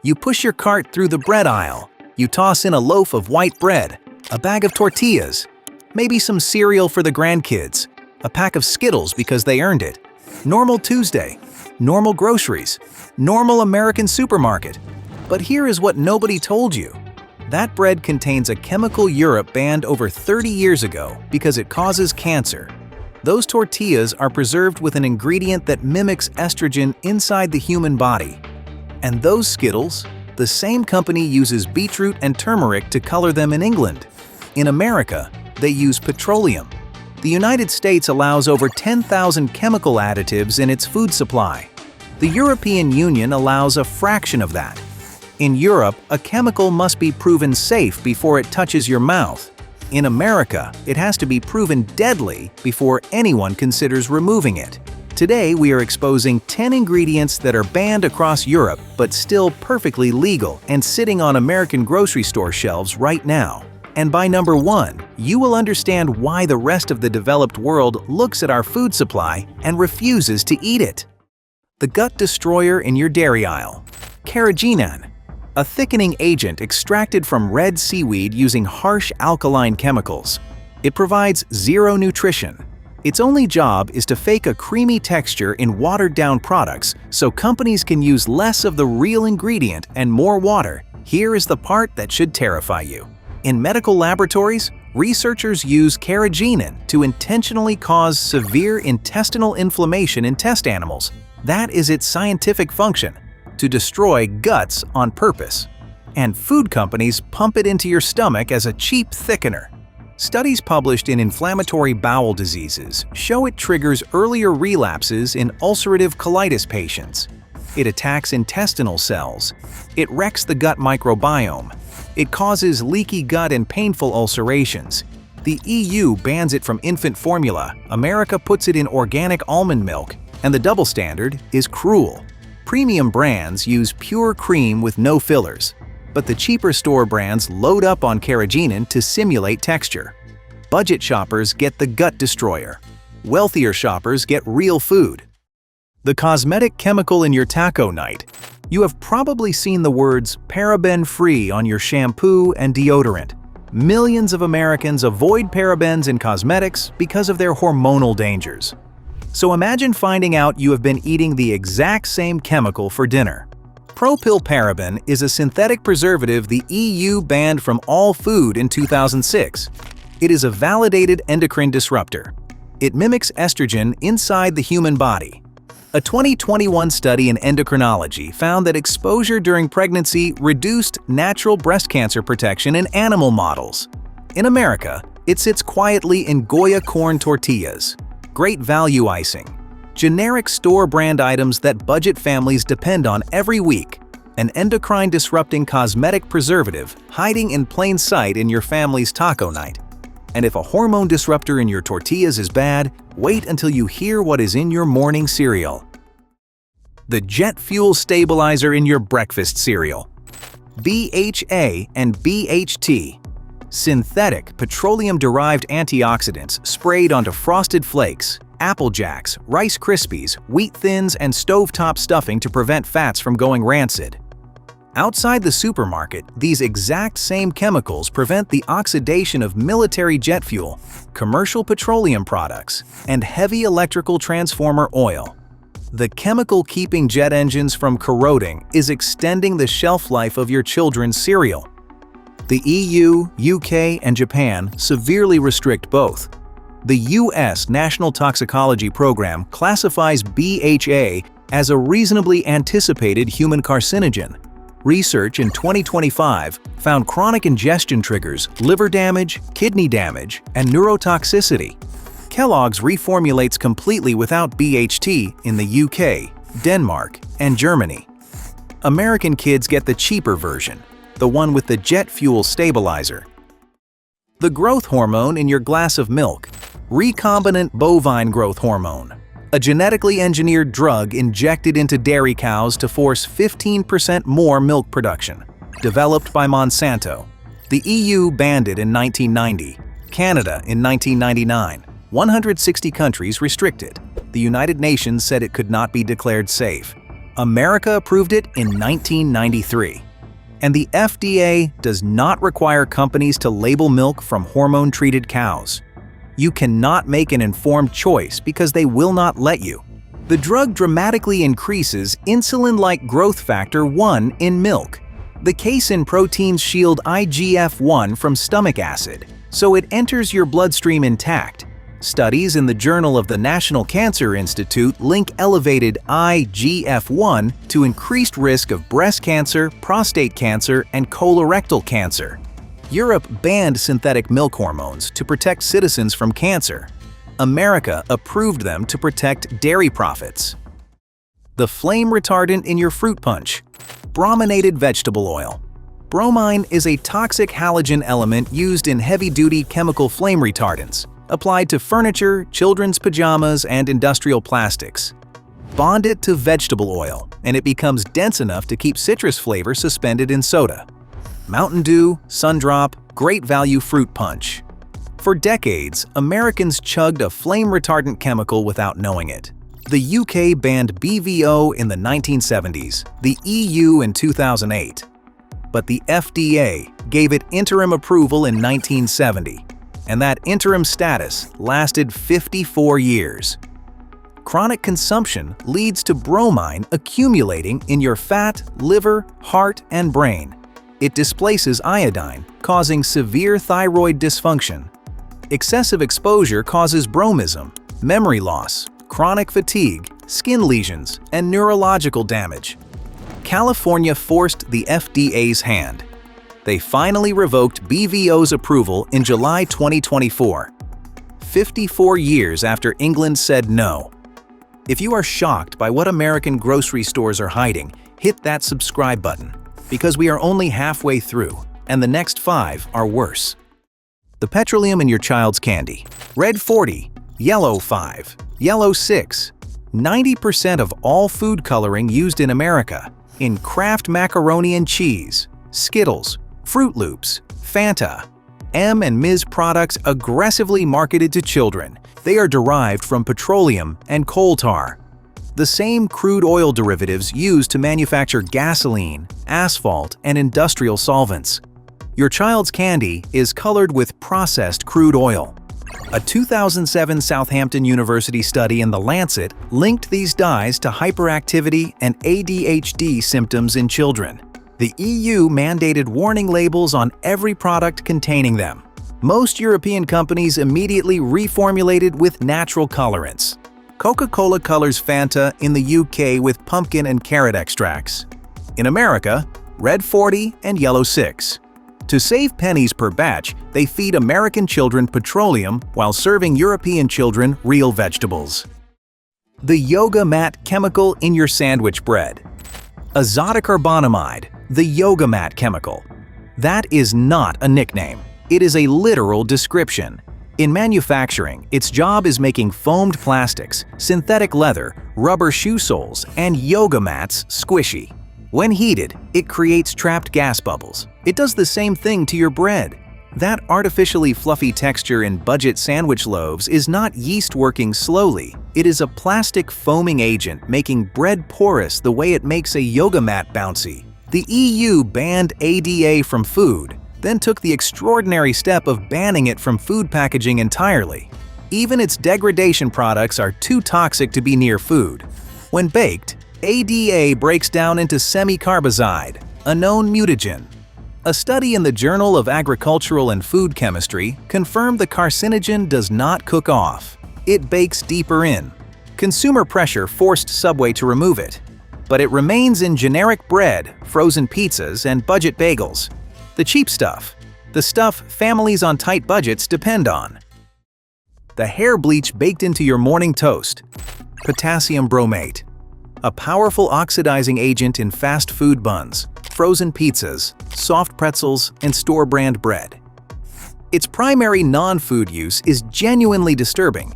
You push your cart through the bread aisle. You toss in a loaf of white bread, a bag of tortillas, maybe some cereal for the grandkids, a pack of Skittles because they earned it. Normal Tuesday, normal groceries, normal American supermarket. But here is what nobody told you. That bread contains a chemical Europe banned over 30 years ago because it causes cancer. Those tortillas are preserved with an ingredient that mimics estrogen inside the human body. And those Skittles, the same company uses beetroot and turmeric to color them in England. In America, they use petroleum. The United States allows over 10,000 chemical additives in its food supply. The European Union allows a fraction of that. In Europe, a chemical must be proven safe before it touches your mouth. In America, it has to be proven deadly before anyone considers removing it. Today, we are exposing 10 ingredients that are banned across Europe but still perfectly legal and sitting on American grocery store shelves right now. And by number 1, you will understand why the rest of the developed world looks at our food supply and refuses to eat it. The gut destroyer in your dairy aisle. Carrageenan, a thickening agent extracted from red seaweed using harsh alkaline chemicals. It provides zero nutrition. Its only job is to fake a creamy texture in watered-down products so companies can use less of the real ingredient and more water. Here is the part that should terrify you. In medical laboratories, researchers use carrageenan to intentionally cause severe intestinal inflammation in test animals. That is its scientific function, to destroy guts on purpose. And food companies pump it into your stomach as a cheap thickener. Studies published in Inflammatory Bowel Diseases show it triggers earlier relapses in ulcerative colitis patients. It attacks intestinal cells. It wrecks the gut microbiome. It causes leaky gut and painful ulcerations. The EU bans it from infant formula. America puts it in organic almond milk. And the double standard is cruel. Premium brands use pure cream with no fillers, but the cheaper store brands load up on carrageenan to simulate texture. Budget shoppers get the gut destroyer. Wealthier shoppers get real food. The cosmetic chemical in your taco night. You have probably seen the words paraben-free on your shampoo and deodorant. Millions of Americans avoid parabens in cosmetics because of their hormonal dangers. So imagine finding out you have been eating the exact same chemical for dinner. Propylparaben is a synthetic preservative the EU banned from all food in 2006. It is a validated endocrine disruptor. It mimics estrogen inside the human body. A 2021 study in endocrinology found that exposure during pregnancy reduced natural breast cancer protection in animal models. In America, it sits quietly in Goya corn tortillas. Great value icing. Generic store brand items that budget families depend on every week. An endocrine-disrupting cosmetic preservative hiding in plain sight in your family's taco night. And if a hormone disruptor in your tortillas is bad, wait until you hear what is in your morning cereal. The jet fuel stabilizer in your breakfast cereal. BHA and BHT. Synthetic, petroleum-derived antioxidants sprayed onto Frosted Flakes, Apple Jacks, Rice Krispies, Wheat Thins, and stovetop stuffing to prevent fats from going rancid. Outside the supermarket, these exact same chemicals prevent the oxidation of military jet fuel, commercial petroleum products, and heavy electrical transformer oil. The chemical keeping jet engines from corroding is extending the shelf life of your children's cereal. The EU, UK, and Japan severely restrict both. The US National Toxicology Program classifies BHA as a reasonably anticipated human carcinogen. Research in 2025 found chronic ingestion triggers liver damage, kidney damage, and neurotoxicity. Kellogg's reformulates completely without BHT in the UK, Denmark, and Germany. American kids get the cheaper version, the one with the jet fuel stabilizer. The growth hormone in your glass of milk. Recombinant bovine growth hormone, a genetically engineered drug injected into dairy cows to force 15% more milk production. Developed by Monsanto. The EU banned it in 1990, Canada in 1999, 160 countries restricted. The United Nations said it could not be declared safe. America approved it in 1993. And the FDA does not require companies to label milk from hormone-treated cows. You cannot make an informed choice because they will not let you. The drug dramatically increases insulin-like growth factor 1 in milk. The casein proteins shield IGF-1 from stomach acid, so it enters your bloodstream intact. Studies in the Journal of the National Cancer Institute link elevated IGF-1 to increased risk of breast cancer, prostate cancer, and colorectal cancer. Europe banned synthetic milk hormones to protect citizens from cancer. America approved them to protect dairy profits. The flame retardant in your fruit punch. Brominated vegetable oil. Bromine is a toxic halogen element used in heavy-duty chemical flame retardants, applied to furniture, children's pajamas, and industrial plastics. Bond it to vegetable oil, and it becomes dense enough to keep citrus flavor suspended in soda. Mountain Dew, Sundrop, great value fruit punch. For decades, Americans chugged a flame-retardant chemical without knowing it. The UK banned BVO in the 1970s, the EU in 2008. But the FDA gave it interim approval in 1970. And that interim status lasted 54 years. Chronic consumption leads to bromine accumulating in your fat, liver, heart, and brain. It displaces iodine, causing severe thyroid dysfunction. Excessive exposure causes bromism, memory loss, chronic fatigue, skin lesions, and neurological damage. California forced the FDA's hand. They finally revoked BVO's approval in July 2024, 54 years after England said no. If you are shocked by what American grocery stores are hiding, hit that subscribe button, because we are only halfway through, and the next 5 are worse. The petroleum in your child's candy. Red 40, yellow 5, yellow 6. 90% of all food coloring used in America, in Kraft macaroni and cheese, Skittles, Fruit Loops, Fanta, M and Ms products aggressively marketed to children. They are derived from petroleum and coal tar, the same crude oil derivatives used to manufacture gasoline, asphalt, and industrial solvents. Your child's candy is colored with processed crude oil. A 2007 Southampton University study in The Lancet linked these dyes to hyperactivity and ADHD symptoms in children. The EU mandated warning labels on every product containing them. Most European companies immediately reformulated with natural colorants. Coca-Cola colors Fanta in the UK with pumpkin and carrot extracts. In America, Red 40 and Yellow 6. To save pennies per batch, they feed American children petroleum while serving European children real vegetables. The yoga mat chemical in your sandwich bread. Azodicarbonamide, the yoga mat chemical. That is not a nickname. It is a literal description. In manufacturing, its job is making foamed plastics, synthetic leather, rubber shoe soles, and yoga mats squishy. When heated, it creates trapped gas bubbles. It does the same thing to your bread. That artificially fluffy texture in budget sandwich loaves is not yeast working slowly. It is a plastic foaming agent making bread porous the way it makes a yoga mat bouncy. The EU banned ADA from food, then took the extraordinary step of banning it from food packaging entirely. Even its degradation products are too toxic to be near food. When baked, ADA breaks down into semicarbazide, a known mutagen. A study in the Journal of Agricultural and Food Chemistry confirmed the carcinogen does not cook off. It bakes deeper in. Consumer pressure forced Subway to remove it. But it remains in generic bread, frozen pizzas, and budget bagels. The cheap stuff. The stuff families on tight budgets depend on. The hair bleach baked into your morning toast. Potassium bromate. A powerful oxidizing agent in fast food buns, frozen pizzas, soft pretzels, and store-brand bread. Its primary non-food use is genuinely disturbing.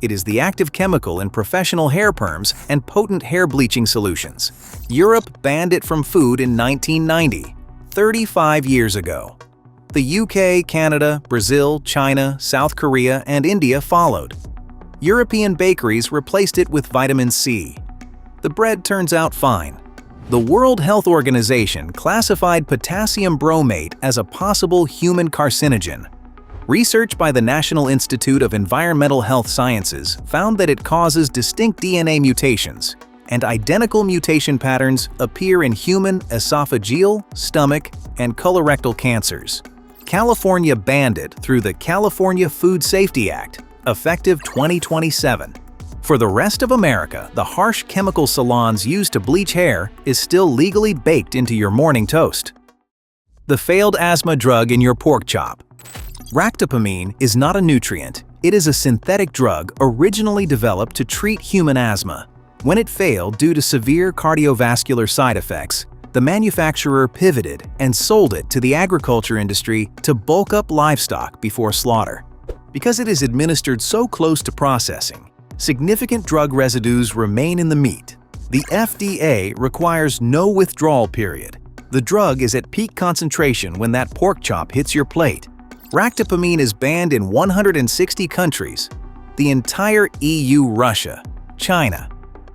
It is the active chemical in professional hair perms and potent hair bleaching solutions. Europe banned it from food in 1990, 35 years ago. The UK, Canada, Brazil, China, South Korea, and India followed. European bakeries replaced it with vitamin C. The the bread turns out fine. The World Health Organization classified potassium bromate as a possible human carcinogen. Research by the National Institute of Environmental Health Sciences found that it causes distinct DNA mutations, and identical mutation patterns appear in human esophageal, stomach, and colorectal cancers. California banned it through the California Food Safety Act, effective 2027. For the rest of America, the harsh chemical salons used to bleach hair is still legally baked into your morning toast. The failed asthma drug in your pork chop. Ractopamine is not a nutrient. It is a synthetic drug originally developed to treat human asthma. When it failed due to severe cardiovascular side effects, the manufacturer pivoted and sold it to the agriculture industry to bulk up livestock before slaughter. Because it is administered so close to processing, significant drug residues remain in the meat. The FDA requires no withdrawal period. The drug is at peak concentration when that pork chop hits your plate. Ractopamine is banned in 160 countries, the entire EU, Russia, China.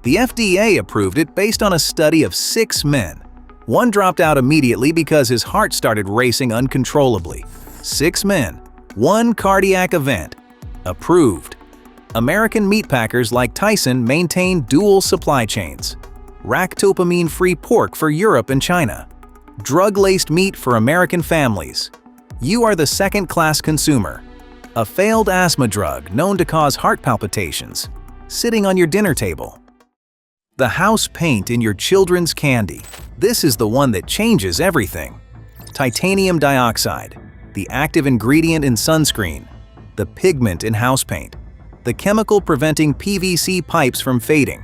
The FDA approved it based on a study of 6 men. One dropped out immediately because his heart started racing uncontrollably. 6 men, 1 cardiac event. Approved. American meatpackers like Tyson maintain dual supply chains. Ractopamine-free pork for Europe and China. Drug-laced meat for American families. You are the second-class consumer. A failed asthma drug known to cause heart palpitations, sitting on your dinner table. The house paint in your children's candy. This is the one that changes everything. Titanium dioxide, the active ingredient in sunscreen, the pigment in house paint, the chemical preventing PVC pipes from fading.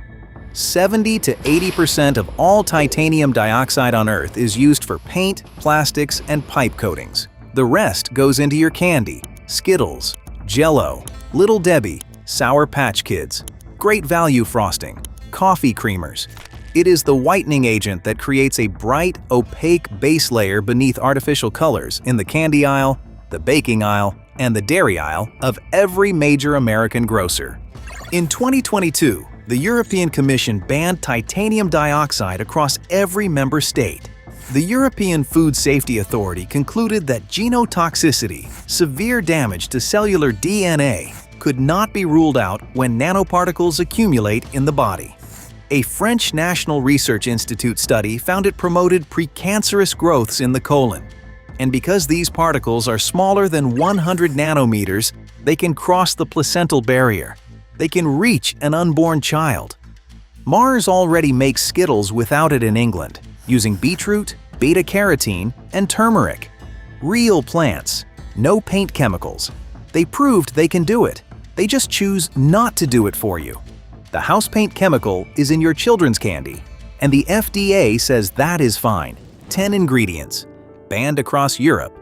70 to 80% of all titanium dioxide on Earth is used for paint, plastics, and pipe coatings. The rest goes into your candy, Skittles, Jell-O, Little Debbie, Sour Patch Kids, Great Value frosting, coffee creamers. It is the whitening agent that creates a bright, opaque base layer beneath artificial colors in the candy aisle, the baking aisle, and the dairy aisle of every major American grocer. In 2022, the European Commission banned titanium dioxide across every member state. The European Food Safety Authority concluded that genotoxicity, severe damage to cellular DNA, could not be ruled out when nanoparticles accumulate in the body. A French National Research Institute study found it promoted precancerous growths in the colon. And because these particles are smaller than 100 nanometers, they can cross the placental barrier. They can reach an unborn child. Mars already makes Skittles without it in England, using beetroot, beta-carotene, and turmeric. Real plants, no paint chemicals. They proved they can do it. They just choose not to do it for you. The house paint chemical is in your children's candy, and the FDA says that is fine. 10 ingredients, banned across Europe,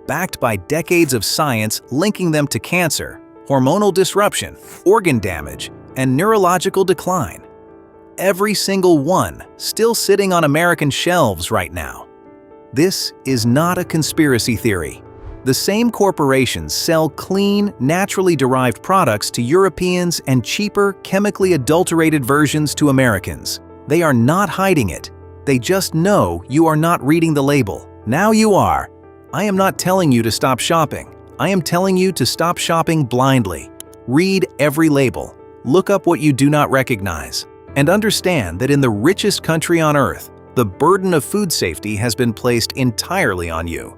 backed by decades of science linking them to cancer, hormonal disruption, organ damage, and neurological decline. Every single one still sitting on American shelves right now. This is not a conspiracy theory. The same corporations sell clean, naturally derived products to Europeans and cheaper, chemically adulterated versions to Americans. They are not hiding it. They just know you are not reading the label. Now you are. I am not telling you to stop shopping. I am telling you to stop shopping blindly. Read every label. Look up what you do not recognize. And understand that in the richest country on Earth, the burden of food safety has been placed entirely on you.